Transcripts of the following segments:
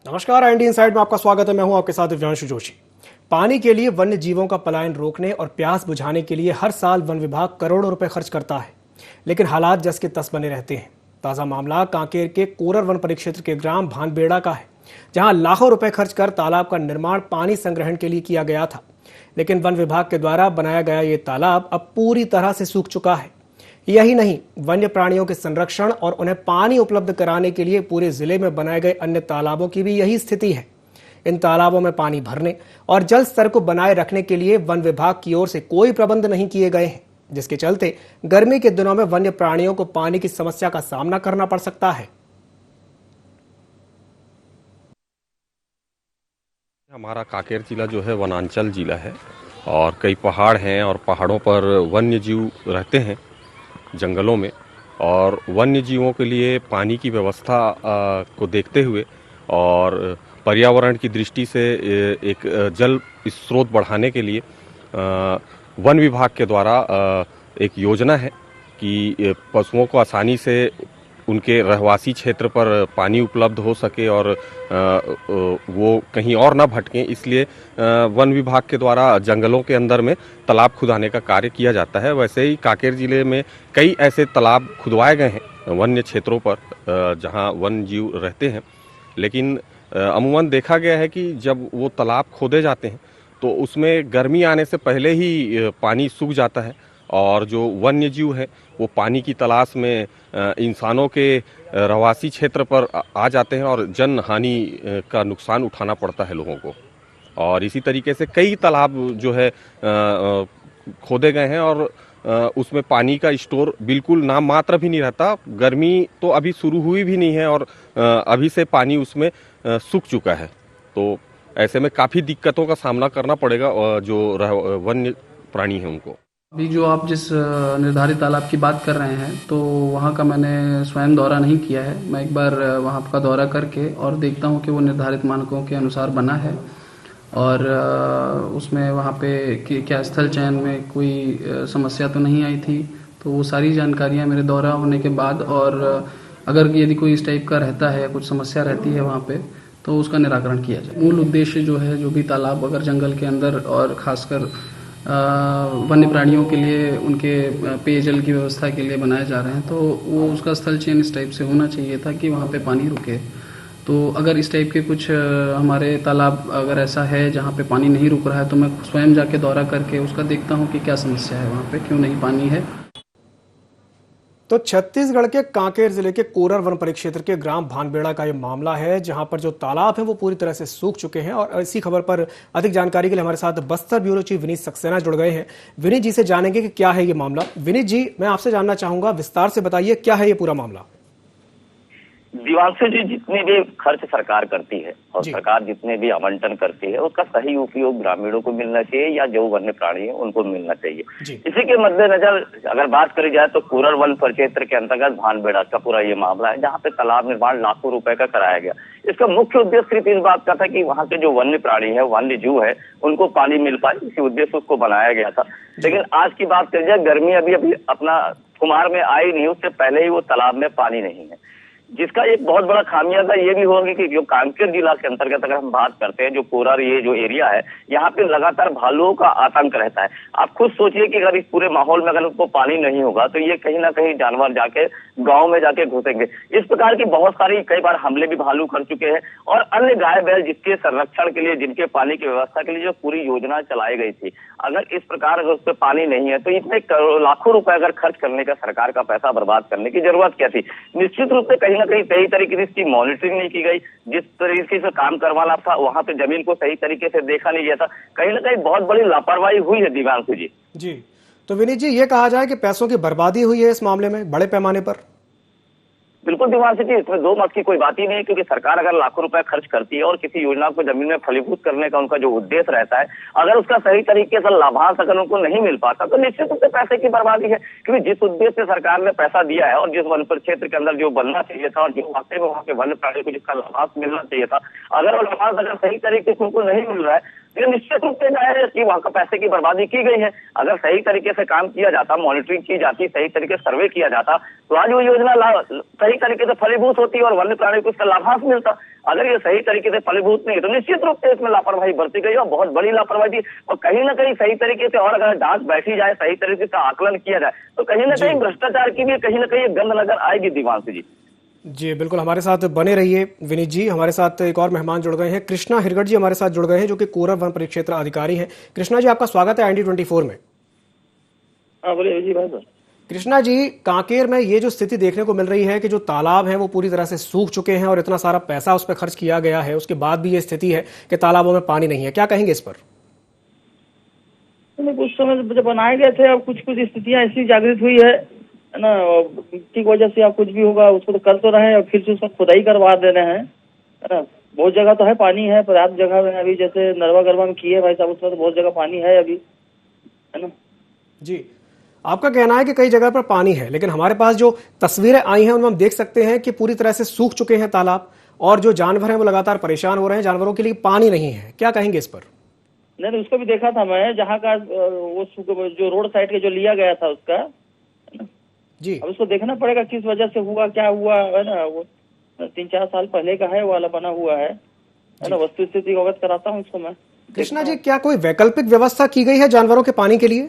नमस्कार, IND inside में आपका स्वागत है। मैं हूं आपके साथ दिव्यांशु जोशी। पानी के लिए वन्य जीवों का पलायन रोकने और प्यास बुझाने के लिए हर साल वन विभाग करोड़ों रुपए खर्च करता है, लेकिन हालात जस के तस बने रहते हैं। ताजा मामला कांकेर के कोरर वन परिक्षेत्र के ग्राम भानबेड़ा का है, जहां लाखों रुपए खर्च कर तालाब का निर्माण पानी संग्रहण के लिए किया गया था, लेकिन वन विभाग के द्वारा बनाया गया ये तालाब अब पूरी तरह से सूख चुका है। यही नहीं, वन्य प्राणियों के संरक्षण और उन्हें पानी उपलब्ध कराने के लिए पूरे जिले में बनाए गए अन्य तालाबों की भी यही स्थिति है। इन तालाबों में पानी भरने और जल स्तर को बनाए रखने के लिए वन विभाग की ओर से कोई प्रबंध नहीं किए गए हैं, जिसके चलते गर्मी के दिनों में वन्य प्राणियों को पानी की समस्या का सामना करना पड़ सकता है। हमारा कांकेर जिला जो है वनांचल जिला है और कई पहाड़ हैं और पहाड़ों पर वन्य जीव रहते हैं जंगलों में, और वन्य जीवों के लिए पानी की व्यवस्था को देखते हुए और पर्यावरण की दृष्टि से एक जल स्रोत बढ़ाने के लिए वन विभाग के द्वारा एक योजना है कि पशुओं को आसानी से उनके रहवासी क्षेत्र पर पानी उपलब्ध हो सके और वो कहीं और ना भटकें, इसलिए वन विभाग के द्वारा जंगलों के अंदर में तालाब खुदाने का कार्य किया जाता है। वैसे ही कांकेर जिले में कई ऐसे तालाब खुदवाए गए हैं वन्य क्षेत्रों पर जहां वन्य जीव रहते हैं, लेकिन अमूमन देखा गया है कि जब वो तालाब खोदे जाते हैं तो उसमें गर्मी आने से पहले ही पानी सूख जाता है और जो वन्य जीव है वो पानी की तलाश में इंसानों के रहवासी क्षेत्र पर आ जाते हैं और जन हानि का नुकसान उठाना पड़ता है लोगों को। और इसी तरीके से कई तालाब जो है खोदे गए हैं और उसमें पानी का स्टोर बिल्कुल नाम मात्र भी नहीं रहता। गर्मी तो अभी शुरू हुई भी नहीं है और अभी से पानी उसमें सूख चुका है, तो ऐसे में काफ़ी दिक्कतों का सामना करना पड़ेगा जो वन्य प्राणी हैं उनको। अभी जो आप जिस निर्धारित तालाब की बात कर रहे हैं, तो वहाँ का मैंने स्वयं दौरा नहीं किया है। मैं एक बार वहाँ का दौरा करके और देखता हूँ कि वो निर्धारित मानकों के अनुसार बना है और उसमें वहाँ पे क्या स्थल चयन में कोई समस्या तो नहीं आई थी। तो वो सारी जानकारियाँ मेरे दौरा होने के बाद, और अगर यदि कोई इस टाइप का रहता है, कुछ समस्या रहती है वहाँ पे, तो उसका निराकरण किया जाए। मूल उद्देश्य जो है, जो भी तालाब अगर जंगल के अंदर और खासकर वन्य प्राणियों के लिए उनके पेयजल की व्यवस्था के लिए बनाए जा रहे हैं, तो वो उसका स्थल चयन इस टाइप से होना चाहिए था कि वहाँ पे पानी रुके। तो अगर इस टाइप के कुछ हमारे तालाब अगर ऐसा है जहाँ पे पानी नहीं रुक रहा है, तो मैं स्वयं जाके दौरा करके उसका देखता हूँ कि क्या समस्या है, वहाँ पे क्यों नहीं पानी है। तो छत्तीसगढ़ के कांकेर जिले के कोरर वन परिक्षेत्र के ग्राम भानबेड़ा का ये मामला है, जहां पर जो तालाब है वो पूरी तरह से सूख चुके हैं। और इसी खबर पर अधिक जानकारी के लिए हमारे साथ बस्तर ब्यूरो चीफ विनीत सक्सेना जुड़ गए हैं। विनीत जी से जानेंगे कि क्या है ये मामला। विनीत जी, मैं आपसे जानना चाहूंगा, विस्तार से बताइए क्या है ये पूरा मामला। दिवांशु जी, जितने भी खर्च सरकार करती है और सरकार जितने भी आवंटन करती है, उसका सही उपयोग ग्रामीणों को मिलना चाहिए या जो वन्य प्राणी है उनको मिलना चाहिए। इसी के मद्देनजर अगर बात करी जाए तो कोरर वन परिक्षेत्र के अंतर्गत भानबेड़ा का पूरा ये मामला है, जहाँ पे तालाब निर्माण लाखों रुपए का कराया गया। इसका मुख्य उद्देश्य सिर्फ इस बात का था कि वहाँ के जो वन्य प्राणी है, वन्य जीव है, उनको पानी मिल पाए, इसी उद्देश्य उसको बनाया गया था। लेकिन आज की बात करी जाए, गर्मी अभी अपना खुमार में आई नहीं, उससे पहले ही वो तालाब में पानी नहीं है, जिसका एक बहुत बड़ा खामियाजा ये भी होगी कि जो कांकेर जिला के अंतर्गत अगर हम बात करते हैं, जो कोरर ये जो एरिया है, यहाँ पे लगातार भालुओं का आतंक रहता है। आप खुद सोचिए कि अगर इस पूरे माहौल में अगर उनको पानी नहीं होगा तो ये कहीं ना कहीं जानवर जाके गांव में जाके घुसेंगे। इस प्रकार की बहुत सारी कई बार हमले भी भालू कर चुके हैं और अन्य गाय बैल जिसके संरक्षण के लिए, जिनके पानी की व्यवस्था के लिए जो पूरी योजना चलाई गई थी, अगर इस प्रकार अगर उस पर पानी नहीं है तो इसमें लाखों रुपए अगर खर्च करने का, सरकार का पैसा बर्बाद करने की जरूरत क्या थी। निश्चित रूप से कहीं ना कहीं सही तरीके से इसकी मॉनिटरिंग नहीं की गई, जिस तरीके से काम करवाना था वहां पे जमीन को सही तरीके से देखा नहीं गया था। कहीं ना कहीं बहुत बड़ी लापरवाही हुई है दिव्यांशु जी। जी, तो विनीत जी, ये कहा जाए कि पैसों की बर्बादी हुई है इस मामले में बड़े पैमाने पर। बिल्कुल दिव्यांशु जी, इसमें दो मत की कोई बात ही नहीं है, क्योंकि सरकार अगर लाखों रुपए खर्च करती है और किसी योजना को जमीन में फलीभूत करने का उनका जो उद्देश्य रहता है, अगर उसका सही तरीके से लाभांश अगर उनको नहीं मिल पाता तो निश्चित रूप से पैसे की बर्बादी है। क्योंकि जिस उद्देश्य से सरकार ने पैसा दिया है और जिस वन परिक्षेत्र के अंदर जो बनना चाहिए था और जो वाकई में वहाँ के वन्य प्राणी को जिसका लाभांश मिलना चाहिए था, अगर वो लाभांश अगर सही तरीके से उनको नहीं मिल रहा है ये निश्चित रूप से है कि वहाँ का पैसे की बर्बादी की गई है। अगर सही तरीके से काम किया जाता, मॉनिटरिंग की जाती, सही तरीके से सर्वे किया जाता, तो आज वो योजना सही तरीके से फलीभूत होती और वन्य प्राणी को उसका लाभांश मिलता। अगर ये सही तरीके से फलीभूत नहीं तो निश्चित रूप से इसमें लापरवाही बरती गई और बहुत बड़ी लापरवाही थी। और कहीं ना कहीं सही तरीके से और अगर जांच बैठी जाए, सही तरीके से आकलन किया जाए, तो कहीं ना कहीं भ्रष्टाचार की भी कहीं ना कहीं गंध नजर आएगी दिवांशु जी। जी बिल्कुल, हमारे साथ बने रहिए विनीत जी। हमारे साथ एक और मेहमान जुड़ गए हैं, कृष्णा हिरगढ़ जी हमारे साथ जुड़ गए हैं, जो कि कोरर वन परिक्षेत्र अधिकारी हैं। कृष्णा जी, आपका स्वागत है IND24 में। हाँ बोलिए जी भाई। कृष्णा जी, कांकेर में ये जो स्थिति देखने को मिल रही है कि जो तालाब हैं वो पूरी तरह से सूख चुके हैं और इतना सारा पैसा उस पर खर्च किया गया है, उसके बाद भी ये स्थिति है कि तालाबों में पानी नहीं है, क्या कहेंगे इस पर? कुछ समय जब बनाए गए थे, अब कुछ कुछ स्थितियां ऐसी जागृत हुई है ना, की वजह से अब कुछ भी होगा उसको तो कर तो रहे हैं और फिर से उसको खुदाई करवा दे रहे हैं, है ना। बहुत जगह तो है पानी है, पर्याप्त जगह में अभी, जैसे नरवा गरवा में किए भाई साहब, उसमें तो बहुत जगह पानी है अभी, है ना। जी, आपका कहना है कि कई जगह पर पानी है, लेकिन हमारे पास जो तस्वीरें आई हैं उनमें हम देख सकते हैं कि पूरी तरह से सूख चुके हैं तालाब और जो जानवर हैं वो लगातार परेशान हो रहे हैं, जानवरों के लिए पानी नहीं है, क्या कहेंगे इस पर? नहीं, उसको भी देखा था मैं, जहाँ का वो जो रोड साइड के जो लिया गया था उसका जी, अब उसको देखना पड़ेगा किस वजह से हुआ, क्या हुआ, है ना। वो 3-4 साल पहले का है, वाला बना हुआ है ना। वस्तु स्थिति को अवगत कराता हूँ उसको मैं। कृष्णा जी, क्या कोई वैकल्पिक व्यवस्था की गई है जानवरों के पानी के लिए?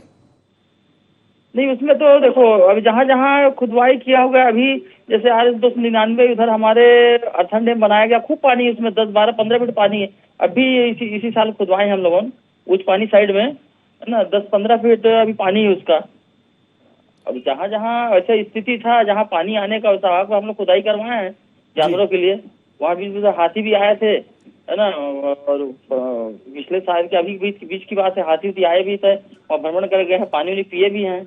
नहीं, उसमें तो देखो अभी जहाँ जहाँ खुदवाई किया होगा, अभी जैसे RS 299 उधर हमारे अर्थन डैम बनाया गया, खूब पानी है उसमें, 10, 12, 15 फीट पानी है। अभी इसी साल खुदवाए हैं हम लोगों ने उच्च पानी साइड में, है ना, 10-15 फीट अभी पानी है उसका। अब जहाँ जहाँ ऐसा स्थिति था, जहाँ पानी आने का वैसा हम लोग खुदाई करवाए हैं जानवरों के लिए। वहाँ बीच हाथी भी आए थे, है ना, और पिछले साल के अभी बीच की बात है, हाथी आए भी थे और भ्रमण कर गए हैं, पानी पिए भी हैं,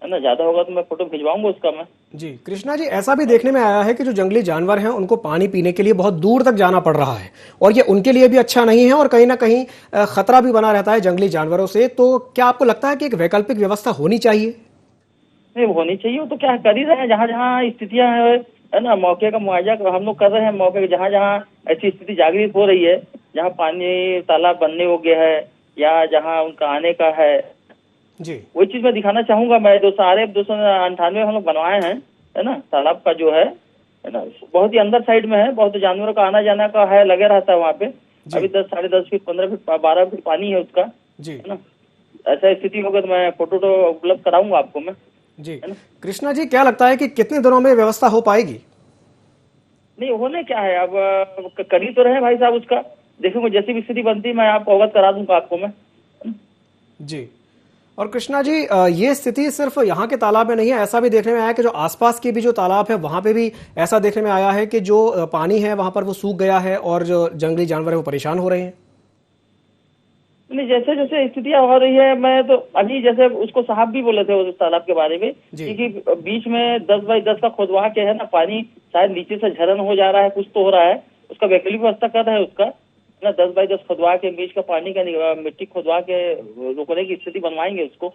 है ना। ज्यादा होगा तो मैं फोटो भिजवाऊंगा उसका मैं। जी कृष्णा जी, ऐसा भी देखने में आया है कि जो जंगली जानवर हैं उनको पानी पीने के लिए बहुत दूर तक जाना पड़ रहा है और ये उनके लिए भी अच्छा नहीं है और कहीं ना कहीं खतरा भी बना रहता है जंगली जानवरों से। तो क्या आपको लगता है कि एक वैकल्पिक व्यवस्था होनी चाहिए? नहीं, होनी चाहिए, वो तो क्या कर ही रहे हैं, जहाँ जहाँ स्थितियां है ना, मौके का मुआवजा हम लोग कर रहे हैं। मौके जहाँ जहाँ ऐसी स्थिति जागृत हो रही है, जहाँ पानी तालाब बनने योग्य है या जहाँ उनका आने का है जी, वही चीज मैं दिखाना चाहूंगा। मैं 298 हम लोग बनवाए हैं, है ना। तालाब का जो है ना, बहुत ही अंदर साइड में है, बहुत जानवरों का आना जाना का है, लगे रहता है वहाँ पे। अभी 10, 10.5 फीट, 15 फीट, 12 फीट पानी है उसका, जी, है ना। ऐसा स्थिति होगा तो मैं फोटो तो उपलब्ध कराऊंगा आपको मैं, जी। कृष्णा जी, क्या लगता है कि कितने दिनों में व्यवस्था हो पाएगी? नहीं, होने क्या है, अब करी तो रहे भाई साहब उसका, देखूंगा जैसी भी स्थिति बनती मैं आपको अवगत करा दूंगा आपको मैं। जी, और कृष्णा जी, ये स्थिति सिर्फ यहाँ के तालाब में नहीं है, ऐसा भी देखने में आया कि जो आसपास के भी जो तालाब है वहाँ पे भी ऐसा देखने में आया है कि जो पानी है वहाँ पर वो सूख गया है और जो जंगली जानवर है वो परेशान हो रहे हैं। नहीं, जैसे जैसे स्थितियां हो रही है, मैं तो अभी जैसे उसको साहब भी बोले थे उस तालाब के बारे में कि बीच में 10 बाई 10 का खोदवा के है ना, पानी शायद नीचे से झरन हो जा रहा है, कुछ तो हो रहा है, उसका वैकल्पिक व्यवस्था कर रहे हैं उसका ना। 10 बाई 10 खोदवा के बीच का पानी का मिट्टी खोदवा के रोकने की स्थिति बनवाएंगे उसको।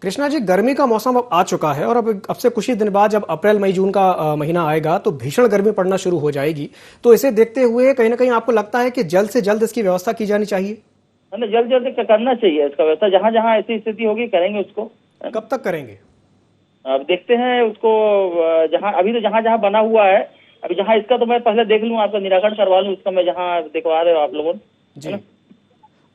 कृष्णा जी, गर्मी का मौसम अब आ चुका है और अब से कुछ ही दिन बाद जब अप्रैल मई जून का महीना आएगा तो भीषण गर्मी पड़ना शुरू हो जाएगी। तो इसे देखते हुए कहीं ना कहीं आपको लगता है कि जल्द से जल्द इसकी व्यवस्था की जानी चाहिए? है ना, जल्द जल्द करना चाहिए इसका व्यवस्था, जहाँ जहाँ ऐसी स्थिति होगी करेंगे उसको। कब तक करेंगे? अब देखते हैं उसको, जहाँ अभी तो जहाँ जहाँ बना हुआ है, अभी जहाँ इसका तो मैं पहले देख लूँ, आपका निराकरण करवा लूँ उसका, मैं जहाँ दिखवा रहे हो आप लोगों जी।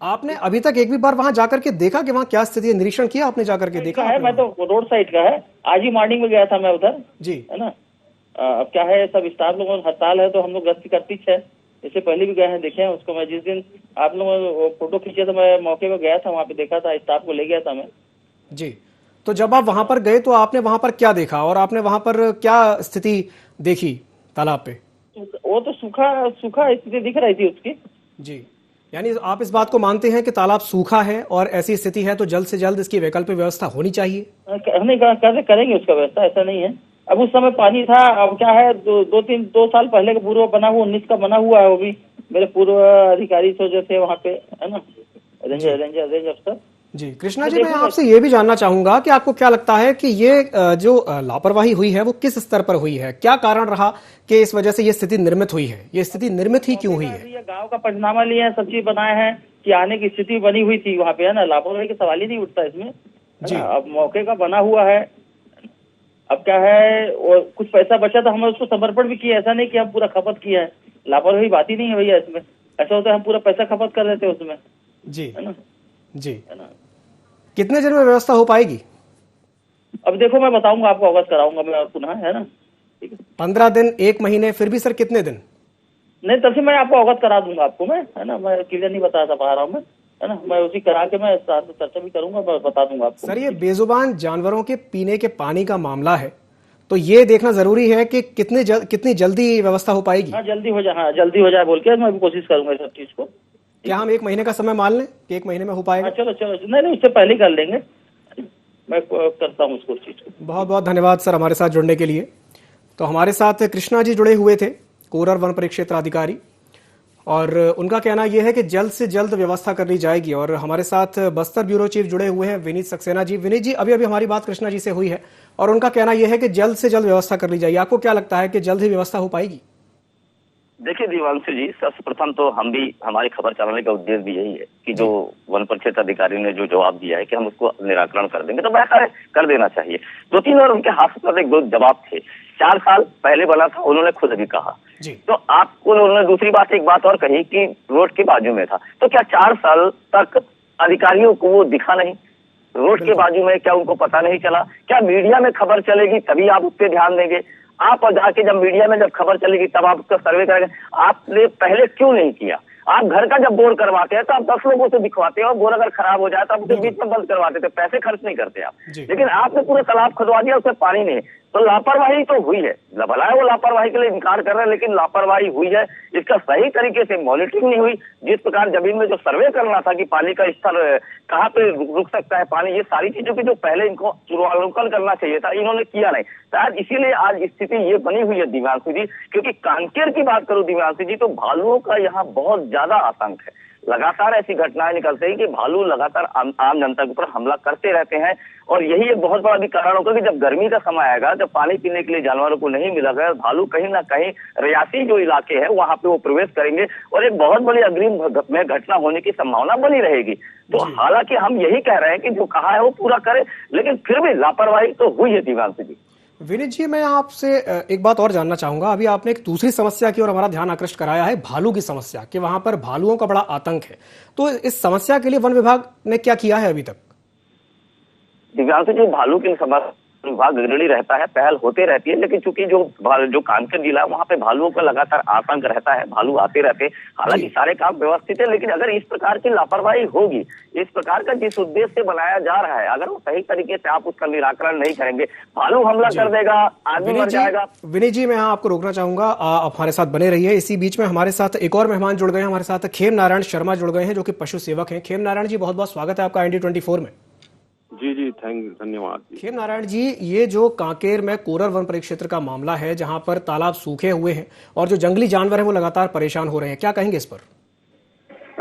आपने अभी तक एक भी बार वहां जाकर के देखा कि वहाँ क्या स्थिति है? निरीक्षण किया आपने जाकर के? देखा है, मैं तो रोड साइड का है, आज ही मॉर्निंग में गया था मैं उधर जी, है ना। अब क्या है, सब स्टाफ लोगों की हड़ताल है तो हम लोग गश्ती करती है, इससे पहले भी गए हैं, देखे हैं उसको। मैं जिस दिन आप लोगों फोटो खींचे तो मैं मौके पर गया था, वहाँ पे देखा था, स्टाफ को ले गया था मैं जी। तो जब आप वहां पर गए तो आपने वहां पर क्या देखा और आपने वहां पर क्या स्थिति देखी तालाब पे? वो तो सूखा स्थिति दिख रही थी उसकी। जी, यानी आप इस बात को मानते हैं कि तालाब सूखा है और ऐसी स्थिति है तो जल्द से जल्द इसकी वैकल्पिक व्यवस्था होनी चाहिए? नहीं, करेंगे उसका व्यवस्था, ऐसा नहीं है। अब उस समय पानी था, अब क्या है, 2 साल पहले का पूर्व बना हुआ, 19 का बना हुआ है, वो भी मेरे पूर्व अधिकारी तो जो थे वहाँ पे, है ना, रेंज अफसर, जी कृष्णा जी, मैं आपसे ये भी जानना चाहूंगा कि आपको क्या लगता है कि ये जो लापरवाही हुई है वो किस स्तर पर हुई है, क्या कारण रहा कि इस वजह से ये स्थिति निर्मित हुई है, ये स्थिति निर्मित ही क्यों हुई है? ये गांव का पंचनामा लिए हैं, सब चीज बनाए हैं कि आने की स्थिति बनी हुई थी वहाँ पे, है ना, लापरवाही का सवाल ही नहीं उठता इसमें, है ना। अब मौके का बना हुआ है, अब क्या है, और कुछ पैसा बचा तो हमने उसको समर्पण भी किया, ऐसा नहीं कि हम पूरा खपत किया है, लापरवाही बात ही नहीं है भैया इसमें। ऐसा होता है हम पूरा पैसा खपत कर देते उसमें, जी है ना। जी, है ना। कितने दिन में व्यवस्था हो पाएगी? अब देखो मैं बताऊंगा आपको, अवगत कराऊंगा मैं पुनः, है ना। ठीक है, 15 दिन, 1 महीने, फिर भी सर कितने दिन? नहीं तब से मैं आपको अवगत करा दूंगा आपको मैं, है ना, मैं क्लियर नहीं बता रहा हूँ मैं, है ना, मैं उसी करा के मैं चर्चा भी करूंगा, मैं बता दूंगा आपको। सर ये बेजुबान जानवरों के पीने के पानी का मामला है, तो ये देखना जरूरी है कि कितनी जल्दी व्यवस्था हो पाएगी। हाँ जल्दी हो जाए, हाँ जल्दी हो जाए बोल के मैं भी कोशिश करूंगा इस सब चीज को। क्या हम 1 महीने का समय मान लें कि 1 महीने में हो पाएगा? हाँ चलो चलो, नहीं उससे पहले ही कर लेंगे, मैं करता हूँ उसको, चीज को। बहुत बहुत धन्यवाद सर हमारे साथ जुड़ने के लिए। तो हमारे साथ कृष्णा जी जुड़े हुए थे, कोरर वन परिक्षेत्र अधिकारी, और उनका कहना यह है कि जल्द से जल्द व्यवस्था कर ली जाएगी। और हमारे साथ बस्तर ब्यूरो चीफ जुड़े हुए हैं विनीत सक्सेना जी। विनीत जी, अभी अभी हमारी बात कृष्णा जी से हुई है और उनका कहना यह है कि जल्द से जल्द व्यवस्था कर ली जाएगी। आपको क्या लगता है कि जल्द ही व्यवस्था हो पाएगी? देखिए दिवांशु जी, सर्वप्रथम तो हम भी, हमारी खबर चलाने का उद्देश्य भी यही है कि जो वन परिक्षेत्र अधिकारी ने जो जवाब दिया है कि हम उसको निराकरण कर देंगे, तो बेहतर है, कर देना चाहिए। 2-3 और उनके हाथ पर एक दो जवाब थे। 4 साल पहले बना था, उन्होंने खुद भी कहा जी। तो आपको उन्होंने दूसरी बात, एक बात और कही कि रोड के बाजू में था, तो क्या 4 साल तक अधिकारियों को वो दिखा नहीं? रोड के बाजू में क्या उनको पता नहीं चला? क्या मीडिया में खबर चलेगी तभी आप उस पर ध्यान देंगे? आप जाके जब मीडिया में जब खबर चलेगी तब आप उसका सर्वे करेंगे। आपने पहले क्यों नहीं किया? आप घर का जब बोर करवाते हैं तो आप 10 लोगों से दिखवाते हैं, और बोर अगर खराब हो जाए तो आप उसे बीच में बंद करवाते थे, पैसे खर्च नहीं करते आप। लेकिन आपने पूरा तालाब खुदवा दिया, उसमें पानी नहीं, तो लापरवाही तो हुई है। भला है वो लापरवाही के लिए इनकार कर रहे हैं, लेकिन लापरवाही हुई है। इसका सही तरीके से मॉनिटरिंग नहीं हुई। जिस प्रकार जमीन में जो सर्वे करना था कि पानी का स्तर कहाँ पे रुक सकता है पानी, ये सारी चीजों की जो पहले इनको पूर्वावलोकन करना चाहिए था, इन्होंने किया नहीं। शायद इसीलिए आज स्थिति ये बनी हुई है दिव्यांशु जी। क्योंकि कांकेर की बात करूं दिव्यांशु जी, तो भालुओं का यहाँ बहुत ज्यादा आतंक है। लगातार ऐसी घटनाएं निकलते हैं कि भालू लगातार आम जनता के ऊपर हमला करते रहते हैं, और यही एक बहुत बड़ा भी कारण होगा कि जब गर्मी का समय आएगा, जब पानी पीने के लिए जानवरों को नहीं मिलेगा, भालू कहीं ना कहीं रियासी जो इलाके हैं वहां पे वो प्रवेश करेंगे, और एक बहुत बड़ी अग्रिम में घटना होने की संभावना बनी रहेगी। तो हालांकि हम यही कह रहे हैं कि जो कहा है वो पूरा करे, लेकिन फिर भी लापरवाही तो हुई है दिव्यांशु जी। विनीत जी, मैं आपसे एक बात और जानना चाहूंगा। अभी आपने एक दूसरी समस्या की ओर हमारा ध्यान आकृष्ट कराया है, भालू की समस्या, कि वहां पर भालुओं का बड़ा आतंक है। तो इस समस्या के लिए वन विभाग ने क्या किया है अभी तक? दिव्यांशु जी, भालू की समस्या विभाग अग्रणी रहता है, पहल होते रहती है, लेकिन चूंकि जो कांकेर जिला है वहाँ पे भालुओं का लगातार आतंक रहता है, भालू आते रहते हैं। हालांकि सारे काम व्यवस्थित है, लेकिन अगर इस प्रकार की लापरवाही होगी, इस प्रकार का जिस उद्देश्य से बनाया जा रहा है, अगर वो सही तरीके से आप उसका निराकरण नहीं करेंगे, भालू हमला कर देगा, आदमी मर जाएगा। विनीत जी, मैं आपको रोकना चाहूंगा, आप हमारे साथ बने रहिए। इसी बीच में हमारे साथ एक और मेहमान जुड़ गए हैं, हमारे साथ खेम नारायण शर्मा जुड़ गए हैं, जो कि पशु सेवक हैं। खेम नारायण जी, बहुत बहुत स्वागत है आपका ND24 में। जी धन्यवाद। खेम नारायण जी, ये जो कांकेर में कोरर वन परिक्षेत्र का मामला है, जहां पर तालाब सूखे हुए हैं और जो जंगली जानवर हैं वो लगातार परेशान हो रहे हैं, क्या कहेंगे इस पर?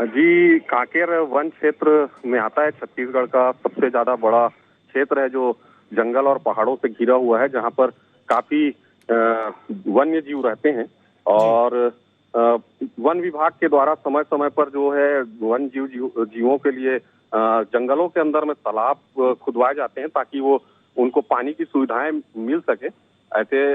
जी, कांकेर वन क्षेत्र में आता है, छत्तीसगढ़ का सबसे ज्यादा बड़ा क्षेत्र है, जो जंगल और पहाड़ों से घिरा हुआ है, जहां पर काफी वन्य जीव रहते हैं। और वन विभाग के द्वारा समय समय पर जो है वन जीवों के लिए जंगलों के अंदर में तालाब खुदवाए जाते हैं, ताकि वो उनको पानी की सुविधाएं मिल सके। ऐसे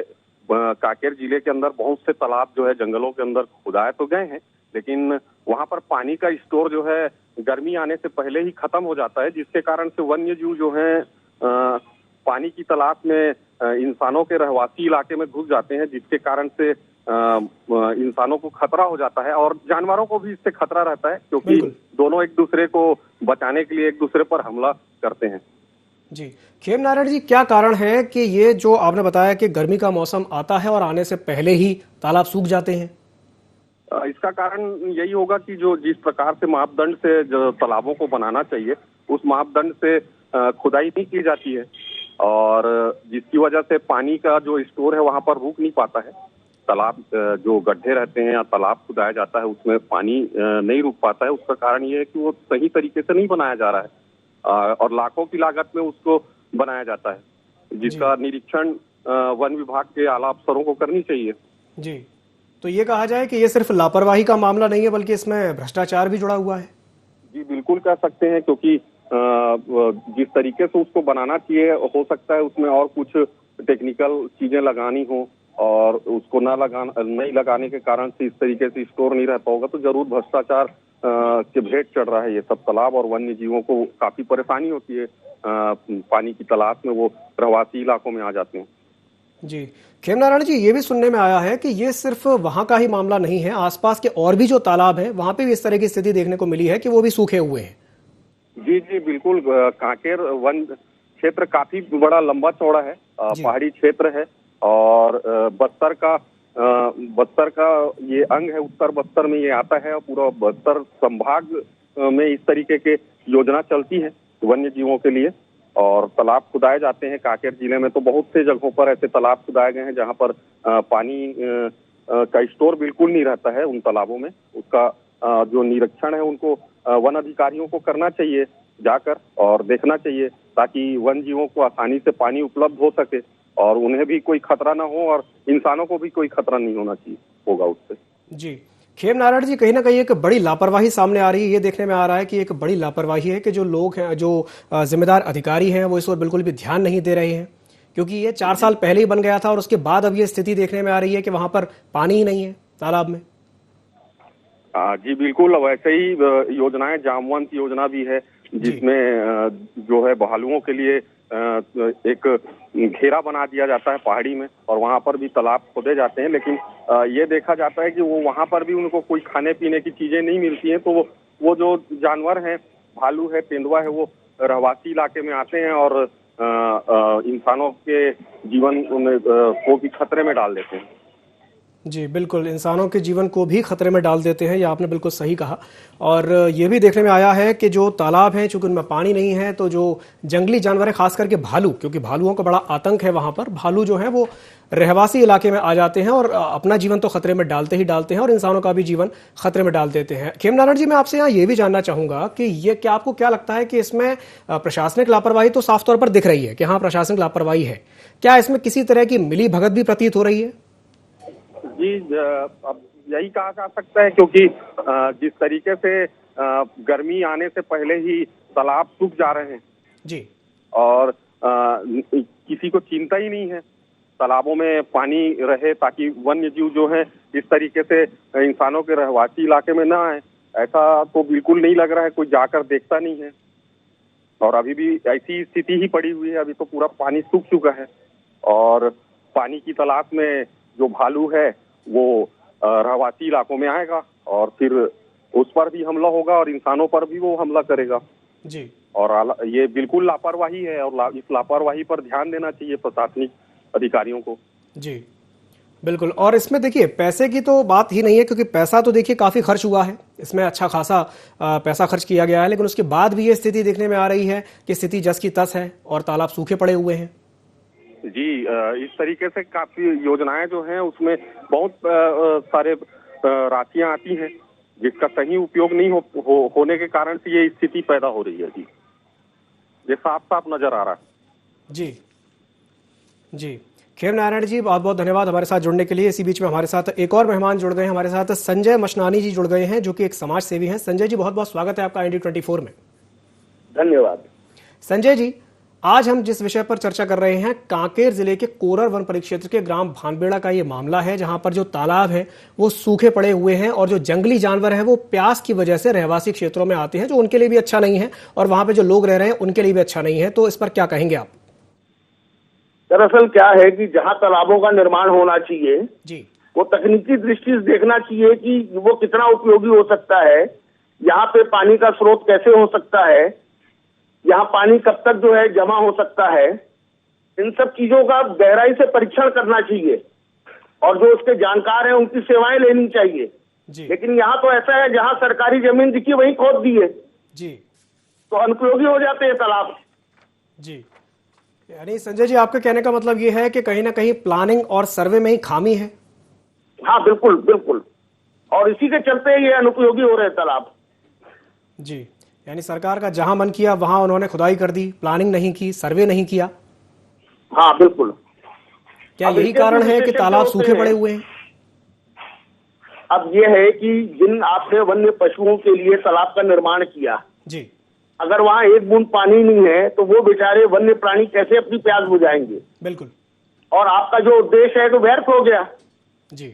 कांकेर जिले के अंदर बहुत से तालाब जो है जंगलों के अंदर खुदाए तो गए हैं, लेकिन वहां पर पानी का स्टोर जो है गर्मी आने से पहले ही खत्म हो जाता है, जिसके कारण से वन्य जीव जो है पानी की तलाश में इंसानों के रहवासी इलाके में घुस जाते हैं, जिसके कारण से इंसानों को खतरा हो जाता है और जानवरों को भी इससे खतरा रहता है, क्योंकि दोनों एक दूसरे को बचाने के लिए एक दूसरे पर हमला करते हैं। जी, खेम नारायण जी, क्या कारण है कि ये जो आपने बताया कि गर्मी का मौसम आता है और आने से पहले ही तालाब सूख जाते हैं? इसका कारण यही होगा कि जो जिस प्रकार से मापदंड से जो तालाबों को बनाना चाहिए, उस मापदंड से खुदाई नहीं की जाती है, और जिसकी वजह से पानी का जो स्टोर है वहां पर रुक नहीं पाता है। तालाब जो गड्ढे रहते हैं या तालाब खुदाया जाता है, उसमें पानी नहीं रुक पाता है। उसका कारण ये है कि वो सही तरीके से नहीं बनाया जा रहा है। और लाखों की लागत में उसको बनाया जाता है, जिसका निरीक्षण वन विभाग के आला अफसरों को करनी चाहिए। जी, तो ये कहा जाए कि ये सिर्फ लापरवाही का मामला नहीं है, बल्कि इसमें भ्रष्टाचार भी जुड़ा हुआ है। जी बिल्कुल कह सकते हैं, क्योंकि जिस तरीके से उसको बनाना चाहिए, हो सकता है उसमें और कुछ टेक्निकल चीजें लगानी हो और उसको नहीं लगाने के कारण से इस तरीके से स्टोर नहीं रहता होगा, तो जरूर भ्रष्टाचार के भेंट चढ़ रहा है ये सब तालाब, और वन्य जीवों को काफी परेशानी होती है पानी की तलाश में, वो रहवासी इलाकों में आ जाते हैं। जी, खेमनारायण जी, ये भी सुनने में आया है कि ये सिर्फ वहां का ही मामला नहीं है, आसपास के और भी जो तालाब हैं वहां पे भी इस तरह की स्थिति देखने को मिली है कि वो भी सूखे हुए हैं। जी जी बिल्कुल, कांकेर वन क्षेत्र काफी बड़ा लंबा चौड़ा है, पहाड़ी क्षेत्र है, और बस्तर का ये अंग है, उत्तर बस्तर में ये आता है, और पूरा बस्तर संभाग में इस तरीके के योजना चलती है वन्य जीवों के लिए, और तालाब खुदाए जाते हैं। कांकेर जिले में तो बहुत से जगहों पर ऐसे तालाब खुदाए गए हैं जहां पर पानी का स्टोर बिल्कुल नहीं रहता है उन तालाबों में। उसका जो निरीक्षण है उनको वन अधिकारियों को करना चाहिए जाकर, और देखना चाहिए ताकि वन जीवों को आसानी से पानी उपलब्ध हो सके और उन्हें भी कोई खतरा ना हो, और इंसानों को भी कोई खतरा नहीं होना चाहिए होगा उससे। जी, खेमनारायण जी, कहीं ना कहीं एक बड़ी लापरवाही सामने आ रही है। ये देखने में आ रहा है कि एक बड़ी लापरवाही है कि जो लोग हैं, जो जिम्मेदार अधिकारी हैं, वो इस पर बिल्कुल भी ध्यान नहीं दे रहे हैं, क्योंकि ये 4 साल पहले ही बन गया था और उसके बाद अब ये स्थिति देखने में आ रही है कि वहां पर पानी ही नहीं है तालाब में। जी बिल्कुल, वैसे ही योजनाएं, जामवंत योजना भी है जिसमें जो है भालुओं के लिए एक घेरा बना दिया जाता है पहाड़ी में, और वहां पर भी तालाब खोदे जाते हैं, लेकिन ये देखा जाता है कि वो वहां पर भी उनको कोई खाने पीने की चीजें नहीं मिलती हैं, तो वो जो जानवर हैं, भालू है, तेंदुआ है, वो रहवासी इलाके में आते हैं और इंसानों के जीवन को भी खतरे में डाल देते हैं। जी बिल्कुल, इंसानों के जीवन को भी खतरे में डाल देते हैं, ये आपने बिल्कुल सही कहा। और ये भी देखने में आया है कि जो तालाब हैं, चूंकि उनमें पानी नहीं है, तो जो जंगली जानवर है, खास करके भालू, क्योंकि भालुओं का बड़ा आतंक है वहां पर, भालू जो है वो रहवासी इलाके में आ जाते हैं और अपना जीवन तो खतरे में डालते ही डालते हैं और इंसानों का भी जीवन खतरे में डाल देते हैं। खेमनारायण जी, मैं आपसे यहाँ ये भी जानना चाहूंगा कि ये क्या आपको क्या लगता है कि इसमें प्रशासनिक लापरवाही तो साफ तौर पर दिख रही है कि हाँ प्रशासनिक लापरवाही है, क्या इसमें किसी तरह की मिली भगत भी प्रतीत हो रही है? जी, अब यही कहा जा सकता है, क्योंकि जिस तरीके से गर्मी आने से पहले ही तालाब सूख जा रहे हैं जी, और किसी को चिंता ही नहीं है तालाबों में पानी रहे, ताकि वन्य जीव जो है इस तरीके से इंसानों के रहवासी इलाके में ना आए, ऐसा तो बिल्कुल नहीं लग रहा है, कोई जाकर देखता नहीं है। और अभी भी ऐसी स्थिति ही पड़ी हुई है, अभी तो पूरा पानी सूख चुका है, और पानी की तलाश में जो भालू है वो रहवासी इलाकों में आएगा और फिर उस पर भी हमला होगा और इंसानों पर भी वो हमला करेगा जी। और ये बिल्कुल लापरवाही है, और इस लापरवाही पर ध्यान देना चाहिए प्रशासनिक अधिकारियों को। जी बिल्कुल, और इसमें देखिए पैसे की तो बात ही नहीं है, क्योंकि पैसा तो देखिए काफ़ी खर्च हुआ है, इसमें अच्छा खासा पैसा खर्च किया गया है, लेकिन उसके बाद भी ये स्थिति देखने में आ रही है कि स्थिति जस की तस है और तालाब सूखे पड़े हुए हैं। जी, इस तरीके से काफी योजनाएं जो हैं उसमें बहुत सारे राशियां आती हैं, जिसका सही उपयोग नहीं होने के कारण से ये स्थिति पैदा हो रही है। जी, ये साफ साफ नजर आ रहा है। जी जी, खेमनारायण जी, बहुत बहुत धन्यवाद हमारे साथ जुड़ने के लिए। इसी बीच में हमारे साथ एक और मेहमान जुड़ गए हैं, हमारे साथ संजय मशनानी जी जुड़ गए हैं, जो कि एक समाज सेवी हैं। संजय जी, बहुत बहुत स्वागत है आपका IND24 में। धन्यवाद। संजय जी, आज हम जिस विषय पर चर्चा कर रहे हैं, कांकेर जिले के कोरर वन परिक्षेत्र के ग्राम भानबेड़ा का ये मामला है, जहां पर जो तालाब है वो सूखे पड़े हुए हैं और जो जंगली जानवर है वो प्यास की वजह से रहवासी क्षेत्रों में आते हैं, जो उनके लिए भी अच्छा नहीं है और वहां पे जो लोग रह रहे हैं उनके लिए भी अच्छा नहीं है। तो इस पर क्या कहेंगे आप? दरअसल क्या है कि जहां तालाबों का निर्माण होना चाहिए जी, वो तकनीकी दृष्टि से देखना चाहिए कि वो कितना उपयोगी हो सकता है, यहाँ पे पानी का स्रोत कैसे हो सकता है, यहाँ पानी कब तक जो है जमा हो सकता है, इन सब चीजों का गहराई से परीक्षण करना चाहिए और जो उसके जानकार हैं उनकी सेवाएं लेनी चाहिए। लेकिन यहाँ तो ऐसा है जहाँ सरकारी जमीन दिखी वहीं खोद दी है जी, तो अनुपयोगी हो जाते हैं तालाब। जी, यानी संजय जी, आपका कहने का मतलब ये है कि कहीं ना कहीं प्लानिंग और सर्वे में ही खामी है। हाँ बिल्कुल बिल्कुल, और इसी के चलते ये अनुपयोगी हो रहे तालाब। जी, यानी सरकार का जहां मन किया वहां उन्होंने खुदाई कर दी, प्लानिंग नहीं की, सर्वे नहीं किया। हाँ बिल्कुल। क्या यही कारण है कि तालाब सूखे पड़े हुए हैं? अब ये है कि जिन आपने वन्य पशुओं के लिए तालाब का निर्माण किया जी, अगर वहाँ एक बूंद पानी नहीं है तो वो बेचारे वन्य प्राणी कैसे अपनी प्यास बुझाएंगे? बिल्कुल। और आपका जो उद्देश्य है तो व्यर्थ हो गया जी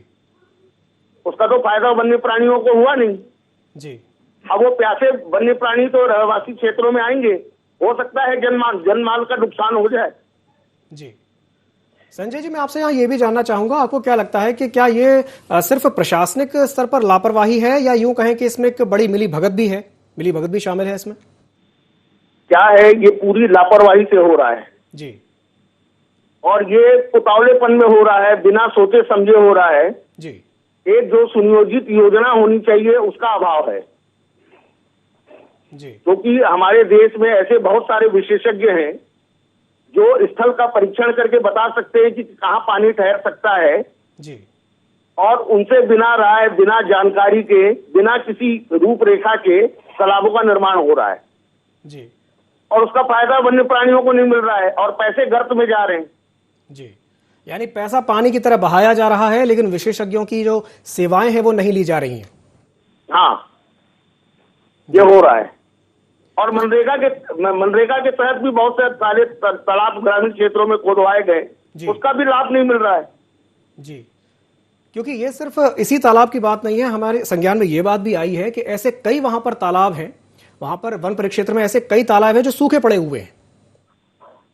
उसका तो फायदा वन्य प्राणियों को हुआ नहीं। जी। अब वो प्यासे वन्य प्राणी तो रहवासी क्षेत्रों में आएंगे, हो सकता है जनमाल का नुकसान हो जाए। जी संजय जी, मैं आपसे यहाँ ये भी जानना चाहूंगा, आपको क्या लगता है कि क्या ये सिर्फ प्रशासनिक स्तर पर लापरवाही है या यूं कहें कि इसमें एक बड़ी मिली भगत भी है, मिली भगत भी शामिल है इसमें? क्या है, ये पूरी लापरवाही से हो रहा है जी, और ये उतावलेपन में हो रहा है, बिना सोचे समझे हो रहा है जी एक जो सुनियोजित योजना होनी चाहिए उसका अभाव है। जी क्योंकि हमारे देश में ऐसे बहुत सारे विशेषज्ञ हैं जो स्थल का परीक्षण करके बता सकते हैं कि कहाँ पानी ठहर सकता है जी, और उनसे बिना राय, बिना जानकारी के, बिना किसी रूपरेखा के तालाबों का निर्माण हो रहा है जी और उसका फायदा वन्य प्राणियों को नहीं मिल रहा है और पैसे गर्त में जा रहे हैं। जी, यानी पैसा पानी की तरह बहाया जा रहा है लेकिन विशेषज्ञों की जो सेवाएं हैं वो नहीं ली जा रही हैं। हाँ, ये हो रहा है। और मनरेगा के तहत भी बहुत से सारे तालाब ग्रामीण क्षेत्रों में खोदवाए गए, उसका भी लाभ नहीं मिल रहा है। जी, क्योंकि ये सिर्फ इसी तालाब की बात नहीं है, हमारे संज्ञान में ये बात भी आई है कि ऐसे कई वहां पर तालाब हैं, वहां पर वन परिक्षेत्र में ऐसे कई तालाब हैं जो सूखे पड़े हुए हैं।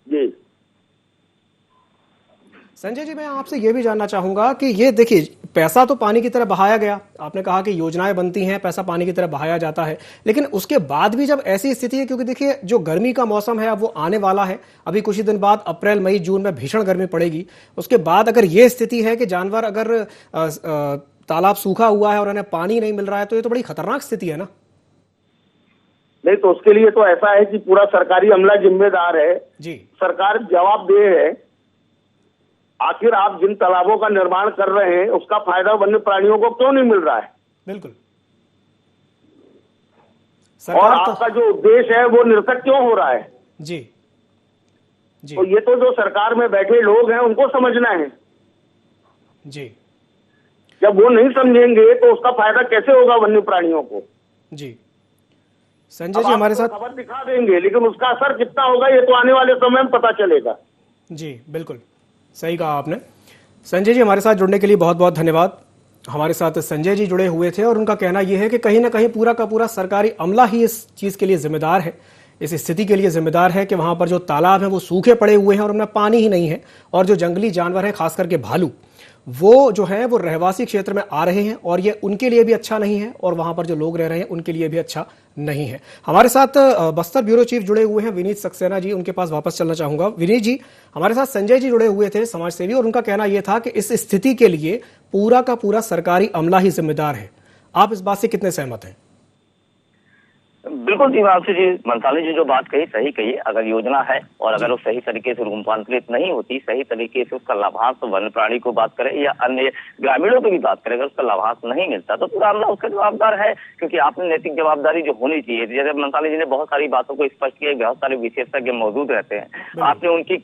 जी संजय जी, मैं आपसे ये भी जानना चाहूंगा कि ये देखिए, पैसा तो पानी की तरह बहाया गया, आपने कहा कि योजनाएं बनती हैं, पैसा पानी की तरह बहाया जाता है, लेकिन उसके बाद भी जब ऐसी स्थिति है, क्योंकि देखिए जो गर्मी का मौसम है अब वो आने वाला है, अभी कुछ ही दिन बाद अप्रैल मई जून में भीषण गर्मी पड़ेगी, उसके बाद अगर ये स्थिति है कि जानवर अगर तालाब सूखा हुआ है और उन्हें पानी नहीं मिल रहा है तो ये तो बड़ी खतरनाक स्थिति है ना? नहीं तो उसके लिए तो ऐसा है कि पूरा सरकारी अमला जिम्मेदार है जी, सरकार जवाबदेह है। आखिर आप जिन तालाबों का निर्माण कर रहे हैं उसका फायदा वन्य प्राणियों को क्यों नहीं मिल रहा है? बिल्कुल। और आपका जो उद्देश्य है वो निरर्थक क्यों हो रहा है? जी जी, तो ये तो जो सरकार में बैठे लोग हैं उनको समझना है। जी, जब वो नहीं समझेंगे तो उसका फायदा कैसे होगा वन्य प्राणियों को? जी संजय जी हमारे साथ खबर दिखा देंगे लेकिन उसका असर कितना होगा ये तो आने वाले समय में पता चलेगा। जी बिल्कुल सही कहा आपने। संजय जी हमारे साथ जुड़ने के लिए बहुत बहुत धन्यवाद। हमारे साथ संजय जी जुड़े हुए थे और उनका कहना यह है कि कहीं ना कहीं पूरा का पूरा सरकारी अमला ही इस चीज़ के लिए जिम्मेदार है, इस स्थिति के लिए जिम्मेदार है कि वहाँ पर जो तालाब हैं वो सूखे पड़े हुए हैं और उनमें पानी ही नहीं है, और जो जंगली जानवर हैं खास करके भालू वो जो है वो रहवासी क्षेत्र में आ रहे हैं और ये उनके लिए भी अच्छा नहीं है और वहाँ पर जो लोग रह रहे हैं उनके लिए भी अच्छा नहीं है। हमारे साथ बस्तर ब्यूरो चीफ जुड़े हुए हैं विनीत सक्सेना जी, उनके पास वापस चलना चाहूंगा। विनीत जी, हमारे साथ संजय जी जुड़े हुए थे समाज सेवी, और उनका कहना यह था कि इस स्थिति के लिए पूरा का पूरा सरकारी अमला ही जिम्मेदार है। आप इस बात से कितने सहमत हैं? बिल्कुल दिवांशु जी, मंसाली जी जो बात कही सही कही। अगर योजना है और अगर वो सही तरीके से रूपांतरित नहीं होती, सही तरीके से उसका लाभांश वन्य प्राणी को बात करें या अन्य ग्रामीणों की भी बात करें, अगर उसका लाभांश नहीं मिलता तो पूरा अमला उसका जवाबदार है, क्योंकि आपने नैतिक जवाबदारी जो होनी चाहिए, जैसे मंसाली जी ने बहुत सारी बातों को स्पष्ट किया, बहुत सारे विशेषज्ञ मौजूद रहते हैं, आपने उनकी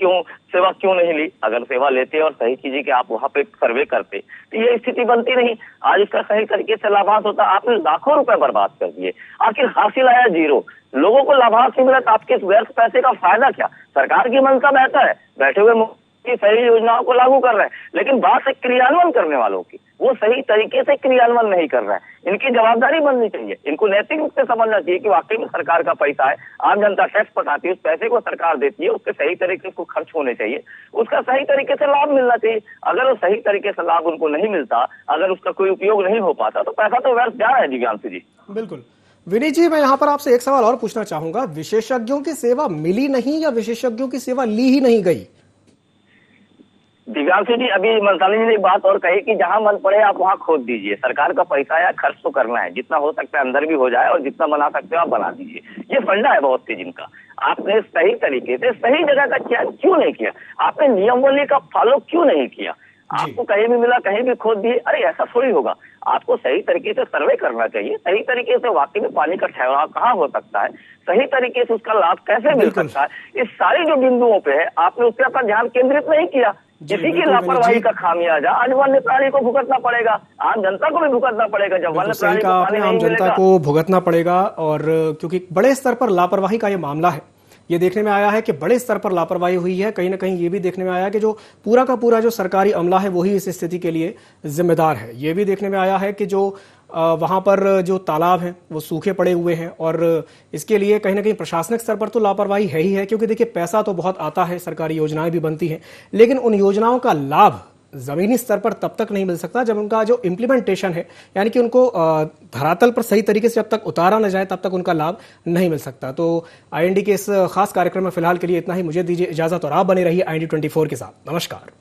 सेवा क्यों नहीं ली? अगर सेवा लेते और सही चीजें कि आप वहाँ पे सर्वे करते तो ये स्थिति बनती नहीं। आज इसका सही तरीके से लाभांश होता, आपने लाखों रुपए बर्बाद कर दिए, आखिर हासिल आया जीरो। लोगों को लाभांश नहीं मिला तो आपके व्यर्थ पैसे का फायदा क्या? सरकार की मंशा बेहतर है, बैठे हुए सही योजनाओं को लागू कर रहे हैं, लेकिन बात है क्रियान्वयन करने वालों की, वो सही तरीके से क्रियान्वयन नहीं कर रहा है। इनकी जवाबदारी बननी चाहिए, इनको नैतिक रूप से समझना चाहिए कि वाकई में सरकार का पैसा है, आम जनता टैक्स पटाती है, उस पैसे को सरकार देती है, उसके सही तरीके से खर्च होने चाहिए, उसका सही तरीके से लाभ मिलना चाहिए। अगर वो सही तरीके से लाभ उनको नहीं मिलता, अगर उसका कोई उपयोग नहीं हो पाता तो पैसा तो व्यर्थ जा रहा है। दिव्यांशु जी बिल्कुल। विनीत जी, मैं यहाँ पर आपसे एक सवाल और पूछना चाहूंगा, विशेषज्ञों की सेवा मिली नहीं या विशेषज्ञों की सेवा ली ही नहीं गई? दिव्यांशु जी, अभी मंसाली जी ने एक बात और कही कि जहां मन पड़े आप वहां खोद दीजिए। सरकार का पैसा है, खर्च तो करना है, जितना हो सकता है अंदर भी हो जाए और जितना बना सकते हो आप बना दीजिए। ये फंडा है बहुत सी जिनका। आपने सही तरीके से सही जगह का किया क्यों नहीं किया? आपने नियमावली का फॉलो क्यों नहीं किया? आपको कहीं भी मिला कहीं भी खोद दिए, अरे ऐसा थोड़ी होगा। आपको सही तरीके से सर्वे करना चाहिए, सही तरीके से वाकई में पानी का ठहराव कहाँ हो सकता है, सही तरीके से उसका लाभ कैसे मिल सकता है, इस सारी जो बिंदुओं पे है आपने उसके ऊपर ध्यान केंद्रित नहीं किया। इसी की लापरवाही का खामियाजा आज वन्य प्राणी को भुगतना पड़ेगा, आम जनता को भी भुगतना पड़ेगा। जब वन्य प्राणी को पानी नहीं मिलेगा, आम जनता को भुगतना पड़ेगा। और क्योंकि बड़े स्तर पर लापरवाही का ये मामला है, ये देखने में आया है कि बड़े स्तर पर लापरवाही हुई है। कहीं ना कहीं ये भी देखने में आया कि जो पूरा का पूरा जो सरकारी अमला है वही इस स्थिति के लिए जिम्मेदार है। ये भी देखने में आया है कि जो वहां पर जो तालाब हैं वो सूखे पड़े हुए हैं, और इसके लिए कहीं ना कहीं प्रशासनिक स्तर पर तो लापरवाही है ही है। क्योंकि देखिए पैसा तो बहुत आता है, सरकारी योजनाएं भी बनती हैं, लेकिन उन योजनाओं का लाभ जमीनी स्तर पर तब तक नहीं मिल सकता जब उनका जो इम्प्लीमेंटेशन है, यानी कि उनको धरातल पर सही तरीके से जब तक उतारा न जाए तब तक उनका लाभ नहीं मिल सकता। तो IND के इस खास कार्यक्रम में फिलहाल के लिए इतना ही। मुझे दीजिए इजाजत और आप बने रहिए IND 24 के साथ। नमस्कार।